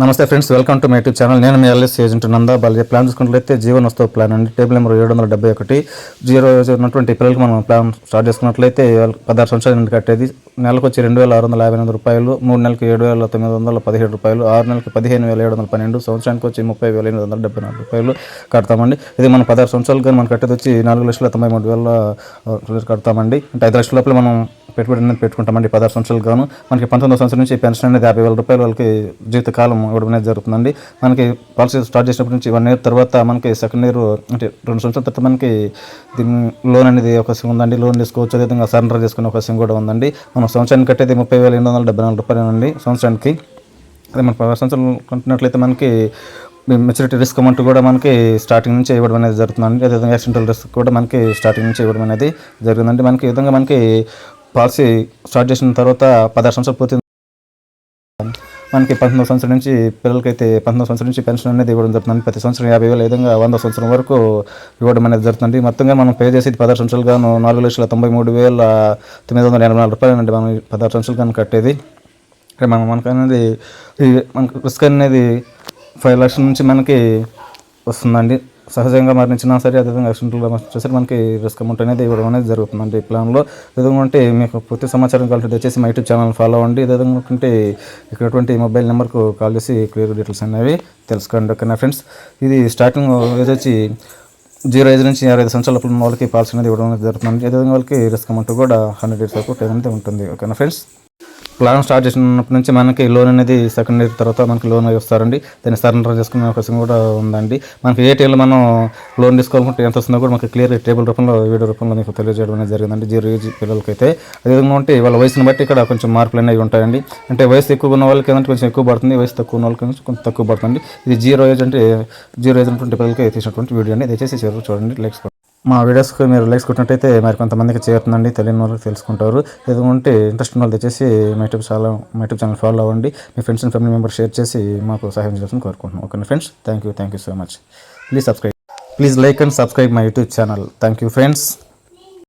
నమస్తే friends, welcome to my YouTube channel. నేను మీ LS agent Nanda Balaji. Plan చూసుకున్నట్లయితే జీవన్ వస్తువు ప్లాన్ అండి. Table number 771. 0 ఉన్నటువంటి పిల్లలకి మనం ప్లాన్ స్టార్ట్ చేసుకున్నట్లయితే 16 సంవత్సరాల నుండి కట్టేది. నెలకు వచ్చి 2,658 రూపాయలు, 3 నెలలకి 7,917 రూపాయలు, 6 నెలలకి 15,712, సంవత్సరానికి వచ్చి 30,874 రూపాయలు కడతామండి. ఇది మనం 16 సంవత్సరాలు కానీ మనం కట్టేది వచ్చి 4,93,000 కడతామండి. అంటే 5 లక్షల లోపల మనం పెట్టుబడి అనేది పెట్టుకుంటామండి 16 సంవత్సరాలు గాను. మనకి 19వ సంవత్సరం నుంచి పెన్షన్ అనేది 50,000 రూపాయలు వాళ్ళకి జీవితకాలం ఇవ్వడం అనేది జరుగుతుందండి. మనకి పాలసీ స్టార్ట్ చేసినప్పటి నుంచి 1 ఇయర్ తర్వాత మనకి సెకండ్ ఇయర్ అంటే 2 సంవత్సరాల తర్వాత మనకి దీని లోన్ అనేది అవకాశం ఉందండి. లోన్ తీసుకోవచ్చు, అదేవిధంగా సరెండర్ చేసుకునే అవకాశం కూడా ఉందండి. మనం సంవత్సరానికి కట్టేది 30,874 రూపాయలు అండి సంవత్సరానికి. అదే మన 16 సంవత్సరాలు కంటున్నట్లయితే మనకి మెచ్యూరిటీ రిస్క్ అమౌంట్ కూడా మనకి స్టార్టింగ్ నుంచి ఇవ్వడం అనేది జరుగుతుందండి. అదేవిధంగా యాక్సిడెంటల్ రిస్క్ కూడా మనకి స్టార్టింగ్ నుంచి ఇవ్వడం అనేది జరిగిందండి. మనకి ఈ విధంగా మనకి పాలసీ స్టార్ట్ చేసిన తర్వాత 16 సంవత్సరాలు పూర్తి మనకి 19వ సంవత్సరం నుంచి పిల్లలకైతే 19వ సంవత్సరం నుంచి పెన్షన్ అనేది ఇవ్వడం జరుగుతుంది. ప్రతి సంవత్సరం 50,000 విధంగా 100వ సంవత్సరం వరకు ఇవ్వడం అనేది జరుగుతుంది. మొత్తంగా మనం పే చేసేది 16 సంవత్సరాలు గాను 4,93,984 రూపాయలు అండి. మనం 16 సంవత్సరాలు కానీ కట్టేది. మనకు అనేది మనకు రిస్క్ అనేది 5 లక్షల నుంచి మనకి వస్తుందండి. సహజంగా మరణించినా సరే, అదేవిధంగా యాక్సిడెంటల్గా మరణించేసరికి మనకి రిస్క్ అమౌంట్ అనేది ఇవ్వడం అనేది జరుగుతుందండి ఈ ప్లాన్లో. విధంగా ఉంటే మీకు పూర్తి సమాచారం కావాలంటే దయచేసి మా యూట్యూబ్ ఛానల్ ఫాలో అవ్వండి. విధంగా ఉంటే ఇక్కడ మొబైల్ నెంబర్కు కాల్ చేసి క్లియర్ డీటెయిల్స్ అనేవి తెలుసుకోండి. ఓకేనా ఫ్రెండ్స్, ఇది స్టార్టింగ్ ఏజ్ వచ్చి 0 ఏజ్ నుంచి 65 సంవత్సరాల ఉన్న వాళ్ళకి పాలసీ అనేది ఇవ్వడం అనేది జరుగుతుంది. అదేవిధంగా వాళ్ళకి రిస్క్ అమౌంట్ కూడా 100 డేస్ వరకు టైం అనేది ఉంటుంది. ఓకేనా ఫ్రెండ్స్, ప్లాన్ స్టార్ట్ చేసినప్పటి నుంచి మనకి లోన్ అనేది సెకండ్ ఇయర్ తర్వాత మనకి లోన్ ఇస్తారండి. దాన్ని సరెండర్ చేసుకునే అవకాశం కూడా ఉందండి. మనకి ఏ టైంలో మనం లోన్ తీసుకోవాలనుకుంటే ఎంత వస్తుందో కూడా మనకి క్లియర్ టేబుల్ రూపంలో వీడియో రూపంలో మీకు తెలియజేయడం అనేది జరిగిందండి 0 ఏజ్ పిల్లలకైతే. అదేవిధంగా ఉంటే వాళ్ళ వయసుని బట్టి ఇక్కడ కొంచెం మార్పులు అనేవి ఉంటాయండి. అంటే వయసు ఎక్కువ ఉన్న వాళ్ళకి ఏంటంటే కొంచెం ఎక్కువ పడుతుంది, వయసు తక్కువ ఉన్న వాళ్ళకి కొంచెం తక్కువ పడుతుంది. ఇది 0 ఏజ్ అంటే 0 ఏజ్ ఉన్నటువంటి పిల్లలకి తీసినటువంటి వీడియో అండి. దయచేసి చివరికి చూడండి, లైక్స్ మా వీడియోస్కి మీరు లైక్స్ కొట్టినట్టయితే మరి కొంతమందికి చేరుతుందండి, తెలియని వాళ్ళకి తెలుసుకుంటారు. ఏదంటే ఇంట్రెస్ట్ ఉన్న వాళ్ళు తెచ్చేసి మా యూట్యూబ్ ఛానల్ ఫాలో అవ్వండి. మీ friends and family members share చేసి మాకు సహాయం చేయాలని కోరుకుంటున్నాం. Okay friends, thank you so much. Please like and subscribe my YouTube channel. Thank you friends.